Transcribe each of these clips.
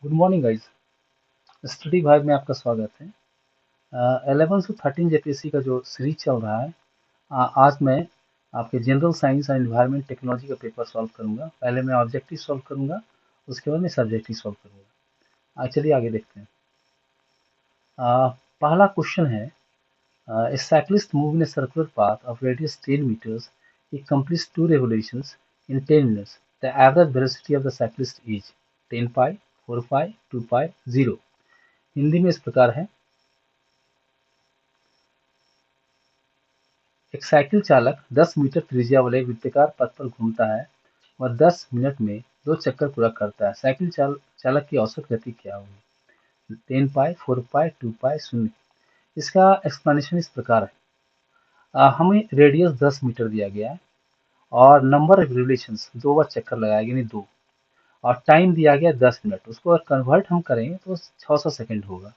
Good morning guys. Study भाग में आपका स्वागत है। 11 से 13 जेपीएससी का जो सीरीज चल रहा है, आज मैं आपके general science and environment technology का पेपर सॉल्व करूंगा। पहले मैं ऑब्जेक्टिव सॉल्व करूंगा, उसके बाद मैं सब्जेक्टिव सॉल्व करूंगा। चलिए आगे देखते हैं। अ, पहला क्वेश्चन है, a cyclist move in a circular path of radius 10 meters. He completes 2 revolutions in 10 minutes. The average velocity of the cyclist is 10 pi, 4 pi, 2 pi, 0। Hindi में इस प्रकार है। एक साइकिल चालक 10 मीटर त्रिज्या वाले वृत्ताकार पथ पर घूमता है और 10 मिनट में 2 चक्कर पूरा करता है। साइकिल चालक की औसत गति क्या होगी? 10 पाई, 4 पाई, 2 पाई, 0। इसका एक्सप्लेनेशन इस प्रकार है। हमें रेडियस 10 मीटर दिया गया है और नंबर ऑफ रिवोल्यूशंस 2 बार चक्कर लगाएगा यानी 2, और टाइम दिया गया 10 मिनट। उसको अगर कन्वर्ट हम करेंगे तो 600 सेकंड होगा।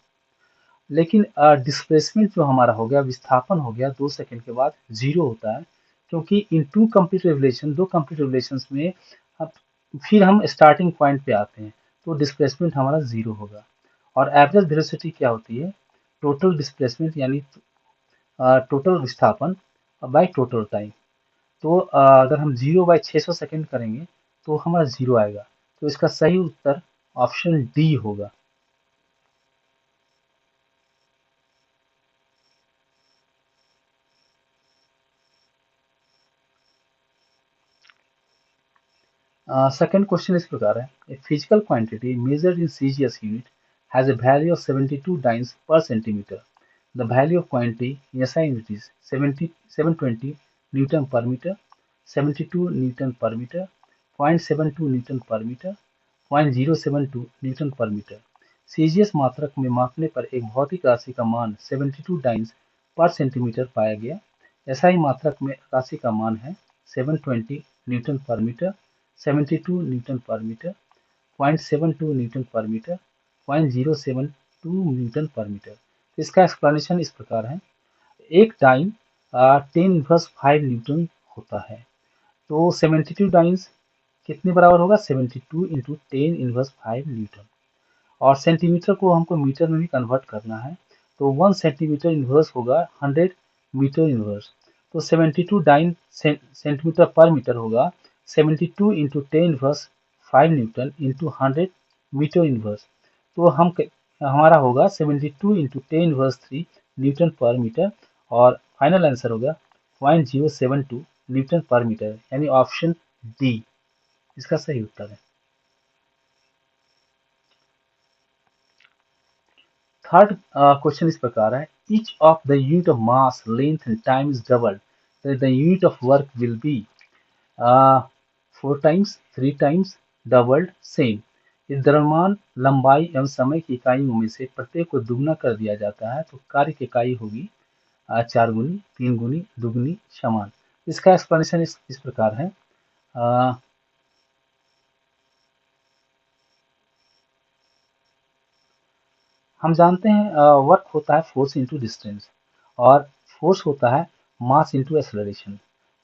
लेकिन डिस्प्लेसमेंट जो हमारा हो गया, विस्थापन हो गया 2 सेकंड के बाद 0 होता है, क्योंकि in two complete revolution, 2 complete revolutions में अब फिर हम स्टार्टिंग पॉइंट पे आते हैं, तो डिस्प्लेसमेंट हमारा 0 होगा। और एवरेज वेलोसिटी क्या होती है? टोटल डिस्प्लेसमेंट यानी टोटल विस्थापन बाय टोटल टाइम। तो अगर हम 0 बाय 600 सेकंड करेंगे तो हमारा 0 आएगा। तो इसका सही उत्तर ऑप्शन डी होगा। सेकंड क्वेश्चन इस प्रकार है, a physical quantity measured in CGS unit has a value of 72 dynes per centimeter. The value of quantity in SI unit is 720 Newton per meter, 72 Newton per meter, 0.72 Newton per meter, 0.072 Newton per meter। CGS मात्रक में मापने पर एक भौतिक राशि का मान 72 dance पर सेंटीमीटर पाया गया। एसआई मात्रक में राशि का मान है 720 न्यूटन पर मीटर, 72 न्यूटन पर मीटर, 0.72 न्यूटन पर मीटर, 0.072 न्यूटन पर मीटर। इसका एक्सप्लेनेशन इस प्रकार है। एक डाइन 10 इनवर्स 5 न्यूटन होता है, तो 72 डाइन्स कितने बराबर होगा? 72 इंटू 10 इनवर्स 5 न्यूटन। और सेंटीमीटर को हमको मीटर में भी कन्वर्ट करना है, तो 1 सेंटीमीटर इनवर्स होगा 100 मीटर इनवर्स। तो 72 डाइन सेंटीमीटर पर मीटर होगा 72 into 10 inverse 5 newton into 100 metre inverse. तो हमारा होगा 72 इंटू 10 इनवर्स 3 न्यूटन पर मीटर, और फाइनल आंसर होगा 0.072 न्यूटन पर मीटर, यानी ऑप्शन डी इसका सही उत्तर है। थर्ड क्वेश्चन इस प्रकार है, each of the unit of mass, length and time is doubled, then the unit of work will be 4 times, 3 times, doubled, same। इस द्रव्यमान, लंबाई एवं समय की इकाइयों में से प्रत्येक को दुगना कर दिया जाता है, तो कार्य की इकाई होगी 4 गुनी, 3 गुनी, दुगनी, समान। इसका एक्सप्लेनेशन इस प्रकार है। अ, हम जानते हैं वर्क होता है फोर्स इंटू डिस्टेंस, और फोर्स होता है मास इंटू एक्सेलरेशन।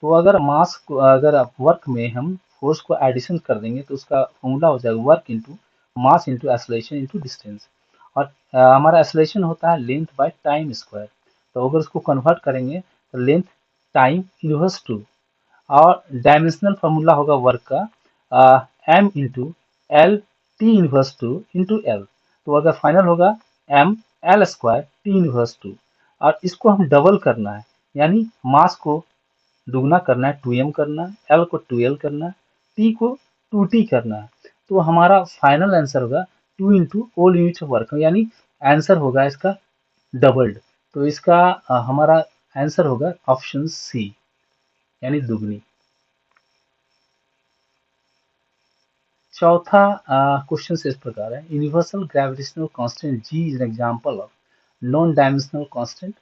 तो अगर अगर वर्क में हम फोर्स को एडिशन कर देंगे तो उसका फॉर्मूला हो जाएगा work into mass into acceleration into distance. और हमारा एक्सेलरेशन होता है लेंथ बाय टाइम स्क्वायर। तो अगर उसको कन्वर्ट करेंगे तो लेंथ टाइम इनवर्स टू, और डायमेंशनल फार्मूला होगा वर्क का M into L T inverse two into L. तो अगर फाइनल होगा M L square T inverse two, और इसको हम डबल करना है, यानी मास को दुगना करना है, 2m करना है, एल को 2l करना है, टी को 2t करना है। तो हमारा फाइनल आंसर होगा 2 into all unit of work, यानी आंसर होगा इसका डबल्ड। तो इसका हमारा आंसर होगा ऑप्शन सी, यानी दुगनी। चौथा क्वेश्चन इस प्रकार है, universal gravitational constant ji is an example of non dimensional constant,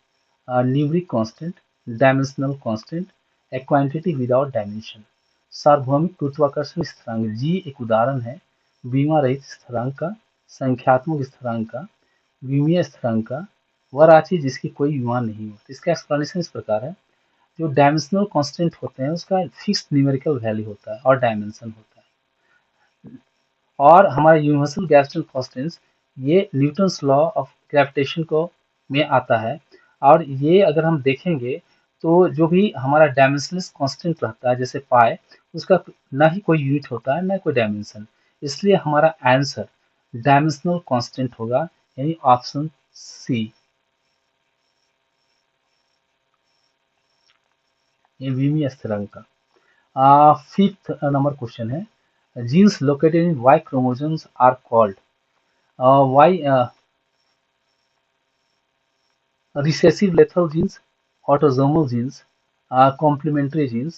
numeric constant, dimensional constant, A quantity without dimension. सार्वभौमिक गुरुत्वाकर्षण स्थिरांक जी एक उदाहरण है विमा रहित स्थिरांक का, संख्यात्मक स्थिरांक का, विमीय स्थिरांक का, वह राशि जिसकी कोई विमा नहीं हो। इसका एक्सप्लेनेशन इस प्रकार है। जो डायमेंशनल कांस्टेंट होते हैं उसका फिक्स्ड न्यूमेरिकल वैल्यू होता है और डायमेंशन होता है। और हमारा यूनिवर्सल ग्रेविटेशनल कांस्टेंट ये न्यूटन्स लॉ ऑफ ग्रेविटेशन को में आता है। और ये अगर हम देखेंगे तो जो भी हमारा डायमेंशनलेस कांस्टेंट रहता है जैसे पाई, उसका ना ही कोई यूनिट होता है ना कोई डायमेंशन, इसलिए हमारा आंसर डायमेंशनल कांस्टेंट होगा, यानी ऑप्शन सी। ये विमी स्थिरांक का फिफ्थ नंबर क्वेश्चन है, genes located in Y chromosomes are called Y recessive lethal genes, autosomal genes, complementary genes,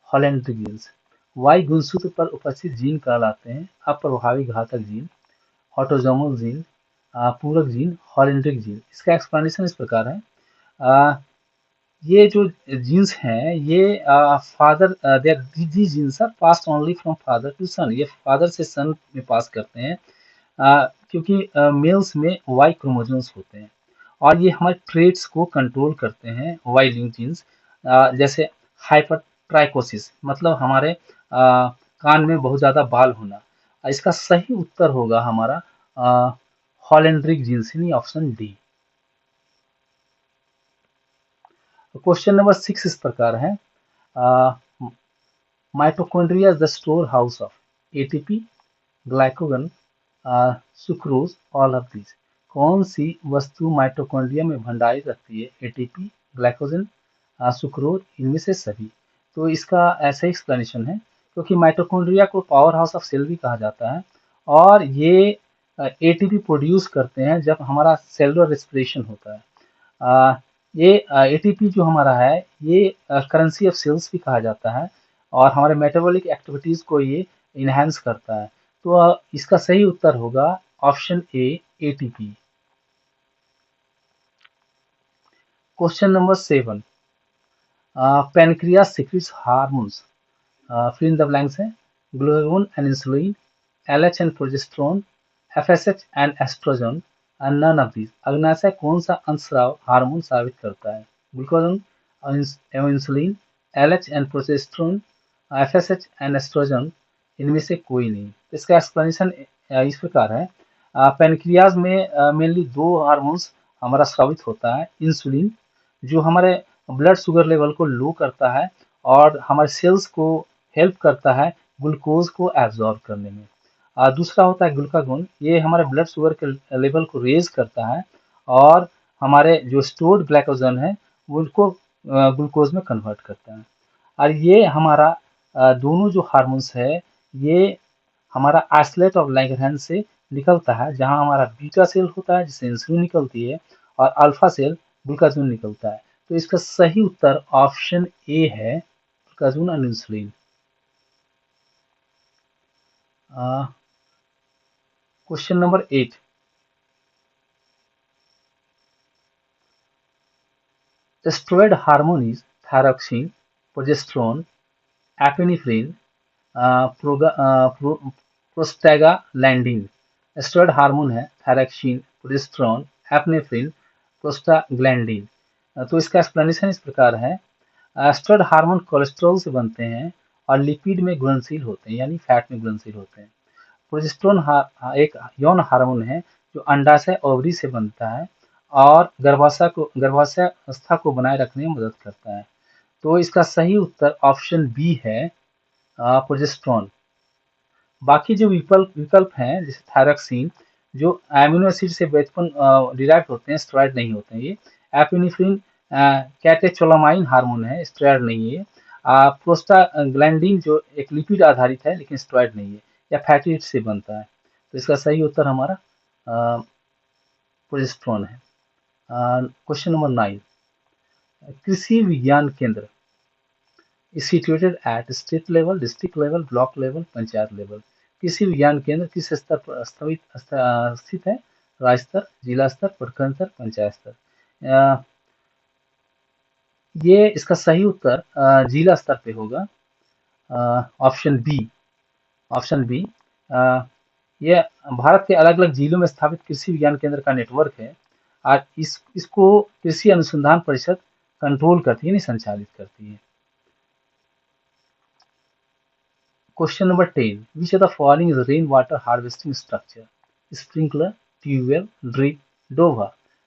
holandric genes. वाई गुणसूत्र पर उपस्थित जीन कहलाते हैं अप्रभावी घातक जीन, ऑटोजोमल जीन, पूरक जीन, हॉलैंड्रिक जीन। इसका एक्सप्लेनेशन इस प्रकार है, अ, ये जो जीन्स हैं ये father the genes are passed only from father to son, ये फादर से सन में पास करते हैं, क्योंकि मेल्स में वाई क्रोमोसोम्स होते हैं और ये हमारे ट्रेड्स को कंट्रोल करते हैं। वाई लिंक जीन्स जैसे हाइपरट्राइकोसिस, मतलब हमारे कान में बहुत ज़्यादा बाल होना। इसका सही उत्तर होगा हमारा हॉलैंड्रिक जीन्स, यानी ऑप्शन डी। क्वेश्चन नंबर 6 इस प्रकार है, mitochondria is the store house of ATP, glycogen, sucrose, all of these. कौन सी वस्तु माइटोकॉन्ड्रिया में भंडारित रहती है? एटीपी, ग्लाइकोजन, सुक्रोज, इनमें से सभी। तो इसका ऐसा ही एक्सप्लेनेशन है, क्योंकि माइटोकॉन्ड्रिया को पावर हाउस ऑफ सेल भी कहा जाता है और ये एटीपी प्रोड्यूस करते हैं जब हमारा सेलुलर रेस्पिरेशन होता है। आ, ये एटीपी जो हमारा है ये करेंसी ऑफ सेल्स भी कहा जाता है और हमारे मेटाबॉलिक एक्टिविटीज को ये इनहेंस करता है। तो इसका सही उत्तर होगा option A, ATP. Question number 7, pancreas secretes hormones, fill in the blanks है, glucagon and insulin, LH and progesterone, FSH and estrogen, and none of these. अग्नाशय कौन सा अंतस्राव हार्मोन साबित करता है? ग्लूकागोन एवं insulin, LH and progesterone, FSH and estrogen, इनमें से कोई नहीं। इसका एक्सप्लेनेशन इस प्रकार है, पैनक्रियाज में मेनली दो हार्मोन्स हमारा स्रावित होता है, इंसुलिन जो हमारे ब्लड शुगर लेवल को लो करता है और हमारे सेल्स को हेल्प करता है ग्लूकोज को एब्जॉर्ब करने में। दूसरा होता है ग्लूकागोन, ये हमारे ब्लड शुगर के लेवल को रेज करता है और हमारे जो स्टोर्ड ग्लाइकोजन है उनको ग्लूकोज में कन्वर्ट करता है। और ये हमारा दोनों जो हार्मोन्स है ये हमारा आइसोलेट ऑफ लैंगरहैंस से निकलता है, जहां हमारा बीटा सेल होता है जिससे इंसुलिन निकलती है और अल्फा सेल ग्लूकागोन निकलता है। तो इसका सही उत्तर ऑप्शन ए है, glucagon and insulin. Question number 8, steroid hormone is thyroxine, progesterone, epinephrine, prostaglandin. Steroid hormone है थायरोक्सिन, प्रोजेस्टेरोन, एपिनेफ्रिन, प्रोस्टाग्लैंडिन। तो इसका एक्सप्लेनेशन इस प्रकार है, स्टेरॉयड हार्मोन कोलेस्ट्रॉल से बनते हैं और लिपिड में घुलनशील होते हैं, यानी फैट में घुलनशील होते हैं। प्रोजेस्टेरोन एक यौन हार्मोन है जो अंडाशय ओवरी से बनता है और गर्भाशय अवस्था को बनाए रखने में मदद करता है। तो इसका सही उत्तर ऑप्शन बी है, प्रोजेस्टेरोन। बाकी जो विकल्प विकल्प हैं जैसे थायरोक्सिन जो एमिनो एसिड से व्युत्पन्न डिराइव होते हैं, स्टेरॉयड नहीं होते हैं ये। एपिनेफ्रिन कैटेचोलामाइन हार्मोन है, स्टेरॉयड नहीं है। प्रोस्टाग्लैंडिन जो एक लिपिड आधारित है लेकिन स्टेरॉयड नहीं है, या फैटी एसिड से बनता है। तो इसका सही उत्तर हमारा प्रोजेस्टेरोन है। क्वेश्चन नंबर 9, कृषि विज्ञान केंद्र is situated at state level, district level, block level, panchayat level. कृषि विज्ञान केंद्र किस स्तर पर स्थित है? राज्य स्तर, जिला स्तर, प्रखंड स्तर, पंचायत स्तर। ये इसका सही उत्तर जिला स्तर पे होगा, ऑप्शन बी। ऑप्शन बी, ये भारत के अलग अलग जिलों में स्थापित कृषि विज्ञान केंद्र का नेटवर्क है और इसको कृषि अनुसंधान परिषद कंट्रोल करती है, नहीं संचालित करती है। Question number 10, which of the following is rain water harvesting structure? Sprinkler, tubewell, drip, डोभा।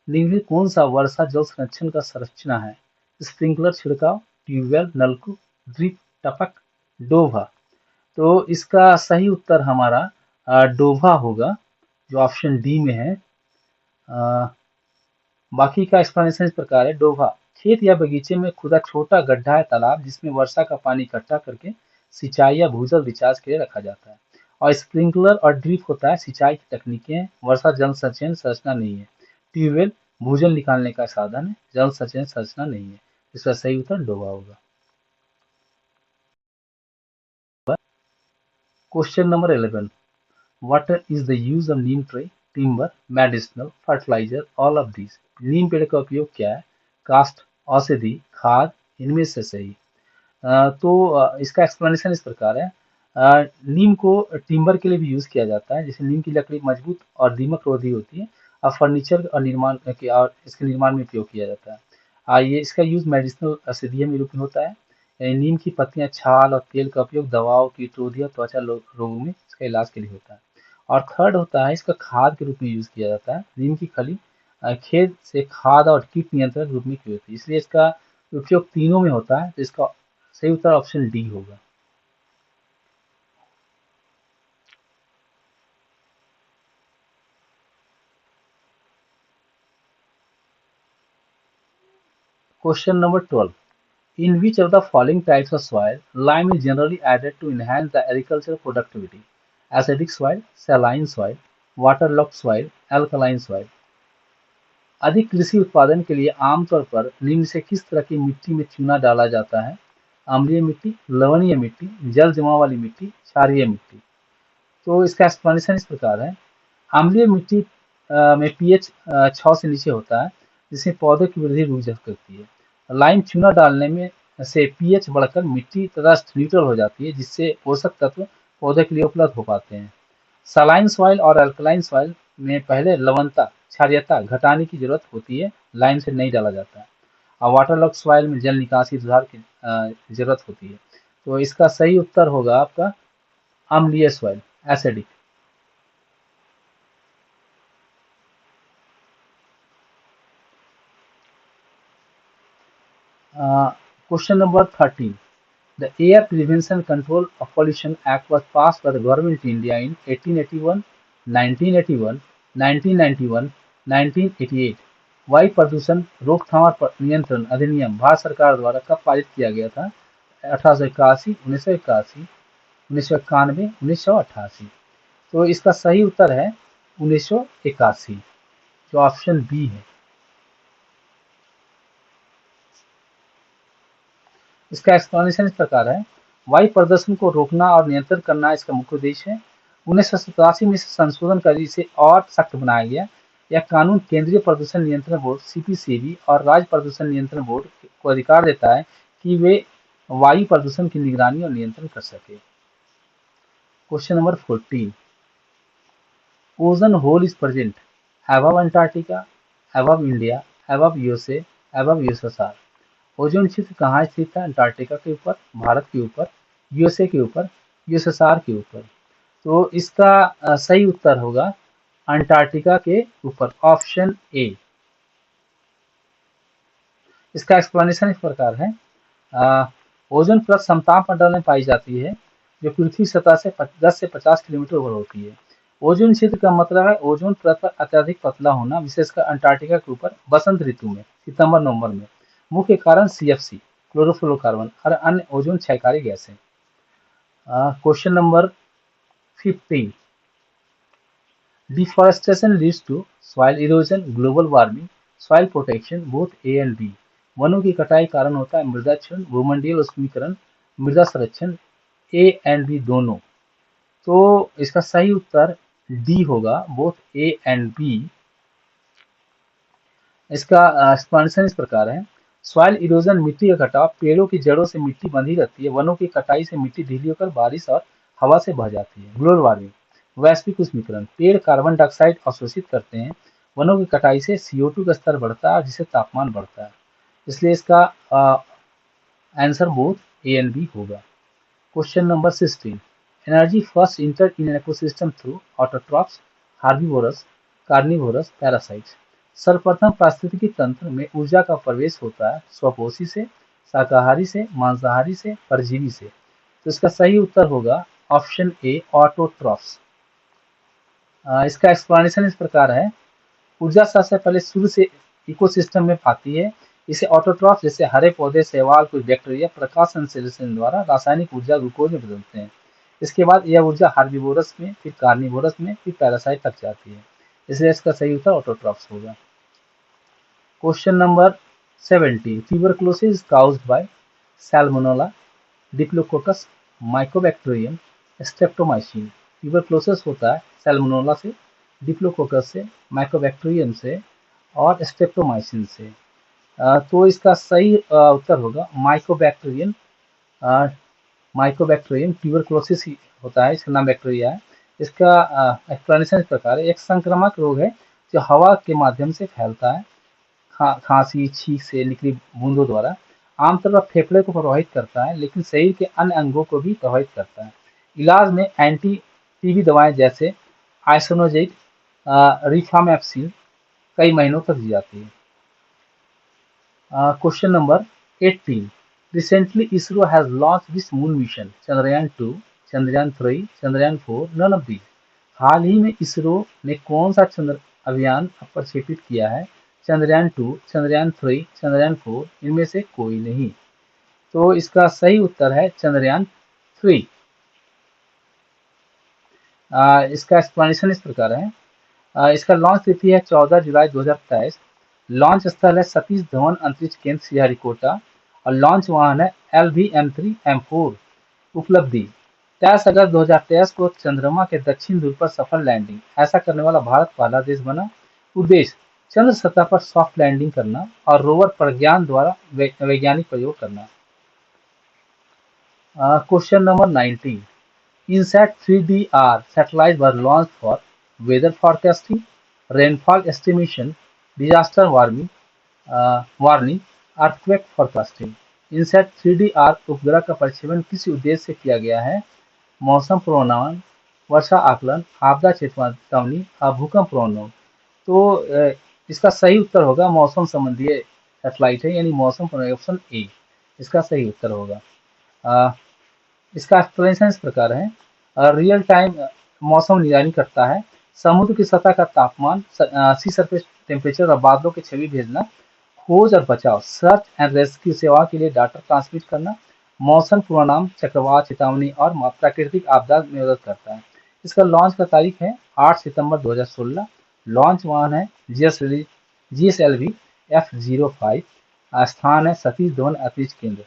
निम्न में कौन सा वर्षा जल संरक्षण का संरचना है? स्प्रिंकलर छिड़काव, ट्यूबवेल, नलकूप, ड्रिप, टपक, डोभा। तो इसका सही उत्तर हमारा डोभा होगा, जो ऑप्शन डी में है। अ, बाकी का एक्सप्लेनेशन इस प्रकार है। डोभा खेत या बगीचे में खुदा छोटा गड्ढा है, तालाब जिसमें वर्षा का पानी इकट्ठा करके सिंचाई या भूजल रिचार्ज के लिए रखा जाता है। और स्प्रिंकलर और ड्रिप होता है सिंचाई की तकनीकें हैं, वर्षा जल संचयन संरचना नहीं है। ट्यूबवेल भूजल निकालने का साधन है, जल संचयन संरचना नहीं है। इसका सही उत्तर डोभा होगा। Question number 11, what is the use of neem tree? Timber, medicinal, fertilizer, all of these. नीम पेड़ का उपयोग क्या है? कास्ट, औषधि, खाद, इनमें से सही। इसका एक्सप्लेनेशन इस प्रकार है। नीम को टिम्बर के लिए भी यूज किया जाता है, जैसे नीम की लकड़ी मजबूत और दीमक रोधी होती है और फर्नीचर और निर्माण के और इसके निर्माण में उपयोग किया जाता है। ये इसका यूज मेडिसिनल औषधीय में रूप में होता है। नीम की पत्तियां, छाल और तेल का उपयोग दवाओं, कीटरोधी और त्वचा रोगों में इसका इलाज के लिए होता है। और थर्ड होता है, इसका खाद के रूप में यूज किया जाता है। नीम की खली खेत से खाद और कीट नियंत्रण के रूप में की होती है, इसलिए इसका उपयोग तीनों में होता है। तो इसका सही उत्तर ऑप्शन डी होगा। Question number 12, in which of the following types of soil lime is generally added to enhance the agriculture productivity? Acidic soil, saline soil, waterlogged soil, alkaline soil. अधिक कृषि उत्पादन के लिए आमतौर पर निम्न से किस तरह की मिट्टी में चूना डाला जाता है? अम्लीय मिट्टी, लवणीय मिट्टी, जल जमाव वाली मिट्टी, क्षारीय मिट्टी। तो इसका एक्सप्लेनेशन इस प्रकार है। अम्लीय मिट्टी में पीएच 6 से नीचे होता है, जिसमें पौधे की वृद्धि रुक जा करती है। लाइम चूना डालने में से पीएच बढ़कर मिट्टी तटस्थ न्यूट्रल हो जाती है, जिससे पोषक तत्व पौधे के लिए उपलब्ध हो पाते हैं। सलाइन सॉइल और अल्कलाइन सॉइल में पहले लवणता, क्षारीयता घटाने की जरूरत होती है, लाइम से नहीं डाला जाता है। और वाटरलॉक्ड सॉइल में जल निकासी सुधार की जरूरत होती है। तो इसका सही उत्तर होगा आपका अम्लीय soil, acidic. Question number 13. The Air Prevention Control of Pollution Act was passed by the Government of India in 1881, 1981, 1991, 1988। वायु प्रदूषण रोकथाम और नियंत्रण अधिनियम भारत सरकार द्वारा कब पारित किया गया था? 1881, 1981, 1991, 1988। तो इसका सही उत्तर है 1981, जो ऑप्शन बी है। इसका एक्सप्लेनेशन इस प्रकार है। वायु प्रदूषण को रोकना और नियंत्रण करना इसका मुख्य उद्देश्य है। 1987 में इसे संशोधन कर इसे और सख्त बनाया गया। यह कानून केंद्रीय प्रदूषण नियंत्रण बोर्ड सीपीसीबी और राज्य प्रदूषण नियंत्रण बोर्ड को अधिकार देता है कि वे वायु प्रदूषण की निगरानी और नियंत्रण कर सके। Question number 14, ozone hole is present above Antarctica, above India, above USA, above USSR. Ozone क्षेत्र कहाँ स्थित है? अंटार्कटिका के ऊपर, भारत के ऊपर, यूएसए के ऊपर, यूएसएसआर के ऊपर। तो इसका सही उत्तर होगा अंटार्कटिका के ऊपर, ऑप्शन ए। इसका एक्सप्लेनेशन इस प्रकार है। ओजोन परत समताप मंडल में पाई जाती है, जो पृथ्वी सतह से 10 से 50 किलोमीटर ऊपर होती है। ओजोन क्षेत्र का मतलब है ओजोन परत पर अत्यधिक पतला होना, विशेषकर अंटार्कटिका के ऊपर बसंत ऋतु में, सितंबर नवंबर में। मुख्य कारण सीएफसी, क्लोरोफ्लोरोकार्बन और अन्य ओजोन क्षयकारी गैस है। Question number 15, deforestation leads to soil erosion, global warming, soil protection, both A and B. वनों की कटाई कारण होता है मृदा क्षरण, भूमंडलीय उष्मीकरण, मृदा संरक्षण, ए एंड बी दोनों। तो इसका सही उत्तर डी होगा, बोथ ए एंड बी। इसका एक्सपेंशन इस प्रकार है। सॉइल इरोजन मिट्टी का कटाव, पेड़ों की जड़ों से मिट्टी बंधी रहती है, वनों की कटाई से मिट्टी ढीली होकर बारिश और हवा से बह जाती है। ग्लोबल वार्मिंग, वैश्विक उष्मीकरण, पेड़ कार्बन डाइऑक्साइड अवशोषित करते हैं, वनों की कटाई से CO2 का स्तर बढ़ता है जिससे तापमान बढ़ता है। इसलिए इसका answer both A and B होगा। Question number 16, energy first enter in an ecosystem through autotrophs, herbivorous, carnivorous, parasites. सर्वप्रथम पारिस्थितिकी तंत्र में ऊर्जा का प्रवेश होता है स्वपोषी से, शाकाहारी से, मांसाहारी से, परजीवी से। तो इसका सही उत्तर होगा ऑप्शन ए, ऑटोट्रॉफ्स। इसका एक्सप्लेनेशन इस प्रकार है। ऊर्जा सबसे पहले शुरू से इकोसिस्टम में आती है। इसे ऑटोट्रॉफ जैसे हरे पौधे, शैवाल, कुछ बैक्टीरिया प्रकाश संश्लेषण द्वारा रासायनिक ऊर्जा ग्लूकोज में बदलते हैं। इसके बाद यह ऊर्जा हार्बीवोरस में, फिर कार्निवोरस में, फिर पैरासाइट तक जाती है। इसलिए इसका सही उत्तर ऑटोट्रॉफ्स होगा। Question number 17, tuberculosis caused by salmonella, diplococcus, Mycobacterium, streptomycin. Tuberculosis होता है सैल्मोनेला से, डिप्लोकोकस से, माइकोबैक्टीरियम से और स्ट्रेप्टोमाइसिन से। तो इसका सही उत्तर होगा माइकोबैक्टीरियम। माइकोबैक्टीरियम ट्यूबरकुलोसिस ही होता है, इसका नाम बैक्टीरिया है। इसका एक्सप्लेनेशन इस प्रकार है। एक संक्रामक रोग है जो हवा के माध्यम से फैलता है, खांसी, छींक से निकली बूंदों द्वारा। आमतौर पर फेफड़े को प्रभावित करता है, लेकिन शरीर के अन्य अंगों को भी प्रभावित करता है। इलाज में एंटी टीबी दवाएं जैसे आइसोनोजेट, रिफामेप्सिन कई महीनों तक दी जाती है। Question number 18, recently ISRO has launch this moon mission, Chandrayaan 2, Chandrayaan 3, Chandrayaan 4, none of these. हाल ही में इसरो ने कौन सा चंद्र अभियान प्रक्षेपित किया है? चंद्रयान 2, चंद्रयान 3, चंद्रयान 4, इनमें से कोई नहीं। तो इसका सही उत्तर है चंद्रयान 3। इसका एक्सप्लेनेशन इस प्रकार है। इसका लॉन्च तिथि है 14 जुलाई 2023। लॉन्च स्थल है सतीश धवन अंतरिक्ष केंद्र, श्रीहरिकोटा और लॉन्च वाहन है LV-M3-M4। उपलब्धि: 23 अगस्त 2023 को चंद्रमा के दक्षिण ध्रुव पर सफल लैंडिंग, ऐसा करने वाला भारत पहला देश बना। उद्देश्य: चंद्र सतह पर सॉफ्ट लैंडिंग करना और रोवर प्रज्ञान द्वारा वैज्ञानिक प्रयोग करना। Question number 19, INSAT 3DR satellites were launched for weather forecasting, rainfall estimation, disaster warning, earthquake forecasting। INSAT 3DR उपग्रह का प्रक्षेपण किस उद्देश्य से किया गया है? मौसम पूर्वानुमान, वर्षा आकलन, आपदा चेतावनी और भूकंप पूर्वानुमान। तो इसका सही उत्तर होगा मौसम संबंधी सैटेलाइट है, यानी मौसम पूर्वानुमान, ऑप्शन ए इसका सही उत्तर होगा। इसका एक्सप्लेनेशन इस प्रकार है। रियल टाइम मौसम निगरानी करता है, समुद्र की सतह का तापमान, सी सरफेस टेम्परेचर और बादलों की छवि भेजना, खोज और बचाव, सर्च एंड रेस्क्यू सेवा के लिए डाटा ट्रांसमिट करना, मौसम पूर्वानुमान, चक्रवात चेतावनी और प्राकृतिक आपदा में मदद करता है। इसका लॉन्च का तारीख है 8 सितंबर 2016। लॉन्च वाहन है GSLV F-05। स्थान है सतीश धवन अंतरिक्ष केंद्र।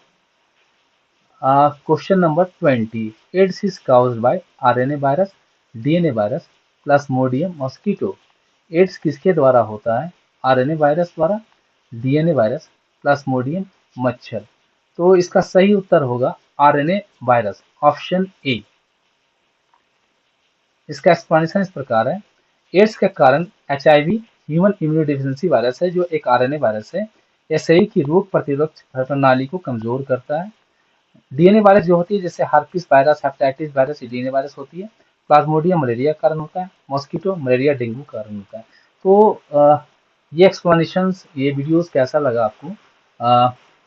Question number 20, AIDS is caused by RNA virus, DNA virus, plasmodium mosquito. AIDS किसके द्वारा होता है? RNA वायरस द्वारा, DNA वायरस, प्लाज्मोडियम मच्छर। तो इसका सही उत्तर होगा RNA वायरस, ऑप्शन ए। इसका एक्सप्लेनेशन इस प्रकार है। एड्स के कारण HIV ह्यूमन इम्यूनोडेफिशिएंसी वायरस है, जो एक RNA वायरस है। यह शरीर की रोग प्रतिरोधक प्रणाली को कमजोर करता है। DNA वायरस जो होती है, जैसे हार्पिस वायरस, हेपेटाइटिस वायरस, ये DNA वायरस होती है। प्लाज्मोडियम मलेरिया कारण होता है, मॉस्किटो मलेरिया डेंगू कारण होता है। तो ये एक्सप्लेनेशंस, ये वीडियोस कैसा लगा आपको?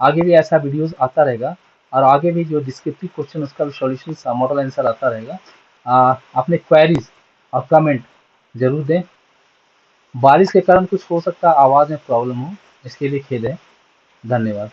आगे भी ऐसा वीडियोस आता रहेगा और आगे भी जो डिस्क्रिप्टिव क्वेश्चन उसका भी सॉल्यूशन, मॉडल आंसर आता रहेगा। अपने क्वेरीज और कमेंट जरूर दें। बारिश के कारण कुछ हो सकता है आवाज़ में प्रॉब्लम हो, इसके लिए खेद है। धन्यवाद।